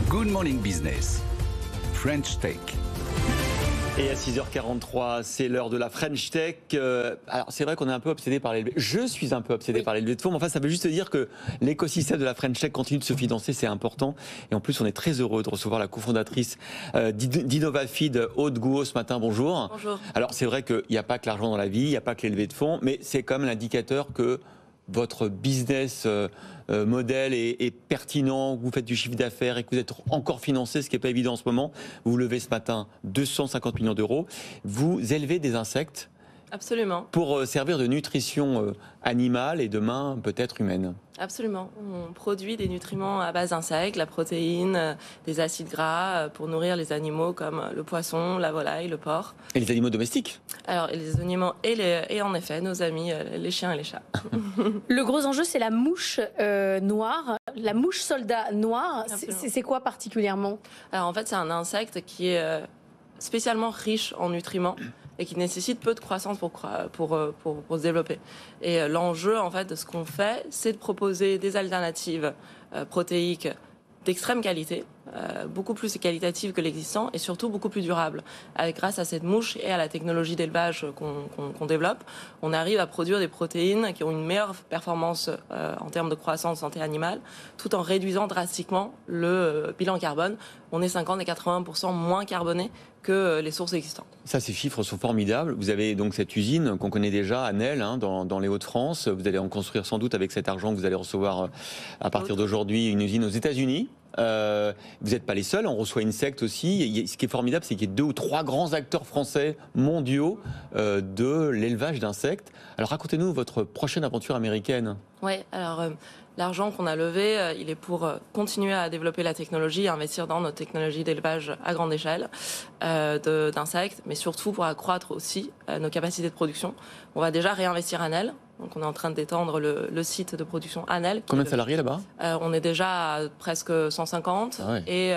Good Morning Business, French Tech. Et à 6h43, c'est l'heure de la French Tech. Alors c'est vrai qu'on est un peu obsédé par les levées. Je suis un peu obsédé par les levées de fonds, mais enfin ça veut juste dire que l'écosystème de la French Tech continue de se financer, c'est important. Et en plus, on est très heureux de recevoir la cofondatrice d'Innovafeed, Aude Gouault, ce matin. Bonjour. Bonjour. Alors c'est vrai qu'il n'y a pas que l'argent dans la vie, il n'y a pas que les levées de fonds, mais c'est quand même l'indicateur que votre business modèle est pertinent, que vous faites du chiffre d'affaires et que vous êtes encore financé, ce qui n'est pas évident en ce moment. Vous levez ce matin 250 millions d'euros. Vous élevez des insectes. Absolument. Pour servir de nutrition animale et demain peut-être humaine. Absolument. On produit des nutriments à base d'insectes, la protéine, des acides gras pour nourrir les animaux comme le poisson, la volaille, le porc. Et les animaux domestiques? Alors les animaux et en effet nos amis, les chiens et les chats. Le gros enjeu, c'est la mouche noire, la mouche soldat noire. C'est quoi particulièrement? Alors en fait, c'est un insecte qui est spécialement riche en nutriments et qui nécessite peu de croissance pour se développer. Et l'enjeu, en fait, de ce qu'on fait, c'est de proposer des alternatives protéiques d'extrême qualité, beaucoup plus qualitatives que l'existant et surtout beaucoup plus durables. Grâce à cette mouche et à la technologie d'élevage qu'on développe, on arrive à produire des protéines qui ont une meilleure performance en termes de croissance santé animale, tout en réduisant drastiquement le bilan carbone. On est 50 et 80% moins carboné que les sources existantes. Ça, ces chiffres sont formidables. Vous avez donc cette usine qu'on connaît déjà à Nesle, dans les Hauts-de-France. Vous allez en construire sans doute avec cet argent que vous allez recevoir à partir d'aujourd'hui une usine aux États-Unis. Vous n'êtes pas les seuls, on reçoit Insect aussi. Ce qui est formidable, c'est qu'il y a 2 ou 3 grands acteurs français mondiaux de l'élevage d'insectes. Alors racontez-nous votre prochaine aventure américaine. Oui, alors l'argent qu'on a levé, il est pour continuer à développer la technologie, à investir dans notre technologie d'élevage à grande échelle d'insectes, mais surtout pour accroître aussi nos capacités de production. On va déjà réinvestir à Nesle. Donc on est en train d'étendre le site de production à Nesle. Combien de salariés là-bas? On est déjà à presque 150 et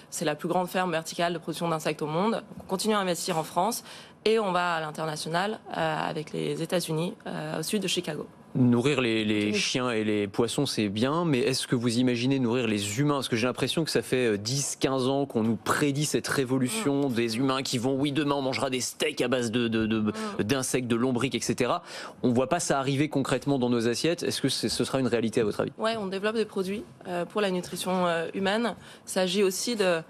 c'est la plus grande ferme verticale de production d'insectes au monde. Donc on continue à investir en France et on va à l'international avec les États-Unis au sud de Chicago. Nourrir les chiens et les poissons, c'est bien, mais est-ce que vous imaginez nourrir les humains? Parce que j'ai l'impression que ça fait 10-15 ans qu'on nous prédit cette révolution des humains qui vont, oui, demain on mangera des steaks à base d'insectes, de lombriques, etc. On ne voit pas ça arriver concrètement dans nos assiettes. Est-ce que ce sera une réalité à votre avis? Oui, on développe des produits pour la nutrition humaine. Il s'agit aussi de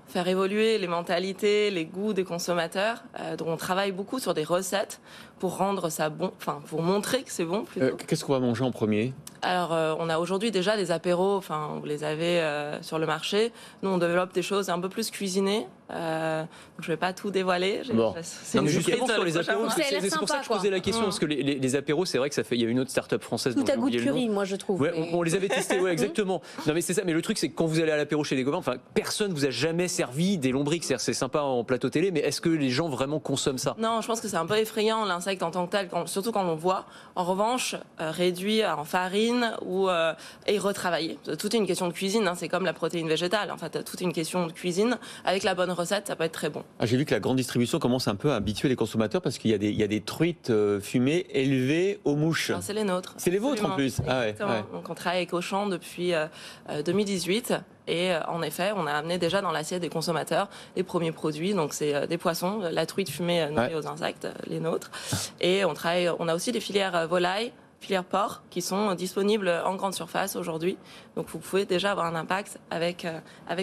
faire évoluer les mentalités, les goûts des consommateurs. Donc on travaille beaucoup sur des recettes pour rendre ça bon, pour montrer que c'est bon plutôt. Qu'est-ce qu'on va manger en premier? Alors on a aujourd'hui déjà des apéros, vous les avez sur le marché. Nous on développe des choses un peu plus cuisinées. Donc je vais pas tout dévoiler. Bon. C'est justement sur les apéros, c'est pour ça que je posais la question, parce que les apéros, c'est vrai que il y a une autre start-up française. Tout à goût de curry, moi je trouve. Ouais, on les avait testés, ouais, exactement. Non mais c'est ça. Mais le truc, c'est que quand vous allez à l'apéro chez les copains, personne vous a jamais servi des lombriques. C'est sympa en plateau télé, mais est-ce que les gens vraiment consomment ça? Non, je pense que c'est un peu effrayant l'insecte en tant que tel, surtout quand on voit. En revanche, réduit en farine et retravaillé. Tout est une question de cuisine. C'est comme la protéine végétale. En fait, tout est une question de cuisine. Avec la bonne recette, ça peut être très bon. J'ai vu que la grande distribution commence un peu à habituer les consommateurs parce qu'il y a des truites fumées élevées aux mouches. C'est les nôtres. C'est les vôtres en plus. Exactement. Donc on travaille avec Auchan depuis 2018 et en effet, on a amené déjà dans l'assiette des consommateurs les premiers produits. Donc c'est des poissons, la truite fumée nourrie aux insectes, les nôtres. Et on a aussi des filières volailles, filières porc qui sont disponibles en grande surface aujourd'hui. Donc vous pouvez déjà avoir un impact avec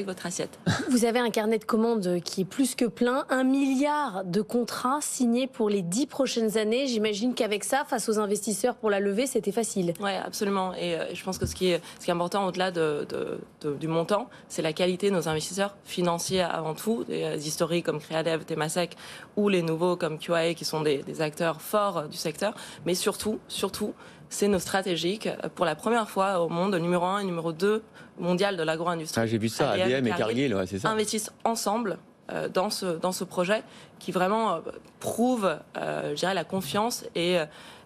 votre assiette. Vous avez un carnet de commandes qui est plus que plein, 1 milliard de contrats signés pour les 10 prochaines années. J'imagine qu'avec ça, face aux investisseurs pour la levée, c'était facile. Oui, absolument. Et je pense que ce qui est important au-delà du montant, c'est la qualité de nos investisseurs financiers avant tout, des historiques comme Creadev, Temasek ou les nouveaux comme QIA qui sont des acteurs forts du secteur. Mais surtout, c'est nos stratégiques. Pour la première fois au monde, numéro 1 et numéro 2 mondial de l'agro-industrie. J'ai vu ça, ADM et Cargill, c'est ça. Investissent ensemble dans ce projet qui vraiment prouve, je dirais, la confiance et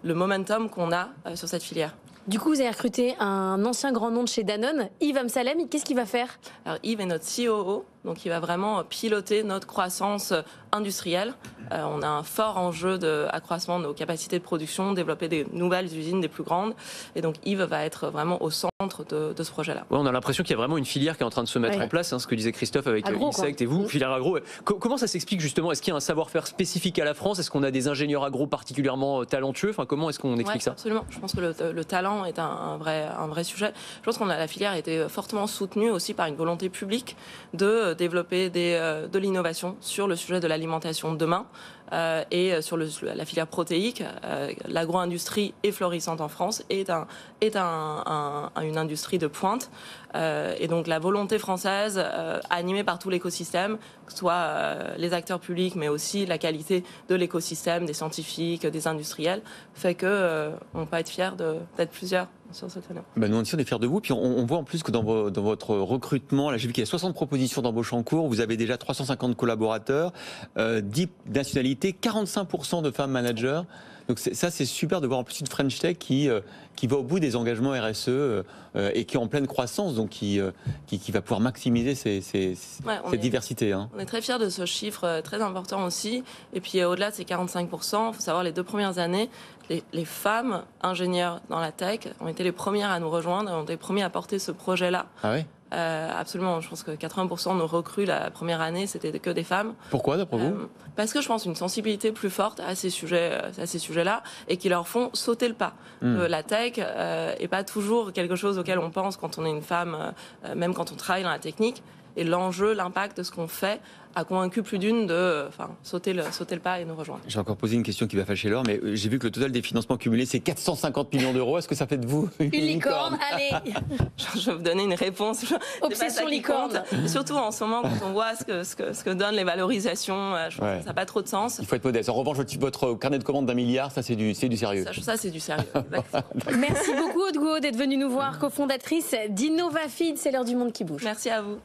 le momentum qu'on a sur cette filière. Du coup, vous avez recruté un ancien grand nom de chez Danone, Yves Amsalem. Qu'est-ce qu'il va faire? Alors, Yves est notre COO. Donc il va vraiment piloter notre croissance industrielle. On a un fort enjeu d'accroissement de nos capacités de production, développer des nouvelles usines, des plus grandes. Et donc Yves va être vraiment au centre de ce projet-là. Ouais, on a l'impression qu'il y a vraiment une filière qui est en train de se mettre en place, ce que disait Christophe avec Insect et vous, filière agro. Comment ça s'explique justement? Est-ce qu'il y a un savoir-faire spécifique à la France? Est-ce qu'on a des ingénieurs agro particulièrement talentueux? Enfin, comment est-ce qu'on explique ça? Absolument. Je pense que le talent est un vrai sujet. Je pense que la filière a été fortement soutenue aussi par une volonté publique de développer de l'innovation sur le sujet de l'alimentation de demain. Et sur la filière protéique, l'agro-industrie est florissante en France, est une industrie de pointe. Et donc la volonté française, animée par tout l'écosystème, que ce soit les acteurs publics, mais aussi la qualité de l'écosystème, des scientifiques, des industriels, fait qu'on peut être fiers d'être plusieurs sur ce terrain. Nous, on est fiers de vous. Puis on voit en plus que dans votre recrutement, là j'ai vu qu'il y a 60 propositions d'embauche en cours, vous avez déjà 350 collaborateurs, 10 nationalités, 45% de femmes managers. Donc ça, c'est super de voir en plus une French Tech qui va au bout des engagements RSE et qui est en pleine croissance, donc qui va pouvoir maximiser cette diversité. On est très fiers de ce chiffre très important aussi. Et puis au-delà de ces 45%, il faut savoir les 2 premières années, les femmes ingénieurs dans la tech ont été les premières à nous rejoindre, ont été les premiers à porter ce projet-là. Ah oui? Absolument, je pense que 80% de nos recrues la première année, c'était que des femmes. Pourquoi, d'après vous? Parce que je pense une sensibilité plus forte à ces sujets-là et qui leur font sauter le pas. La tech est pas toujours quelque chose auquel on pense quand on est une femme, même quand on travaille dans la technique. Et l'enjeu, l'impact de ce qu'on fait a convaincu plus d'une de sauter le pas et nous rejoindre. J'ai encore posé une question qui va fâcher Laure, mais j'ai vu que le total des financements cumulés, c'est 450 millions d'euros. Est-ce que ça fait de vous une licorne? Allez. Je vais vous donner une réponse. Obsession licorne. Surtout en ce moment, quand on voit ce que donnent les valorisations, je pense que ça n'a pas trop de sens. Il faut être modeste. En revanche, votre carnet de commandes d'1 milliard, ça c'est du sérieux. Ça c'est du sérieux. Merci beaucoup Aude Gouaud d'être venue nous voir, cofondatrice d'InnovaFeed. C'est l'heure du monde qui bouge. Merci à vous.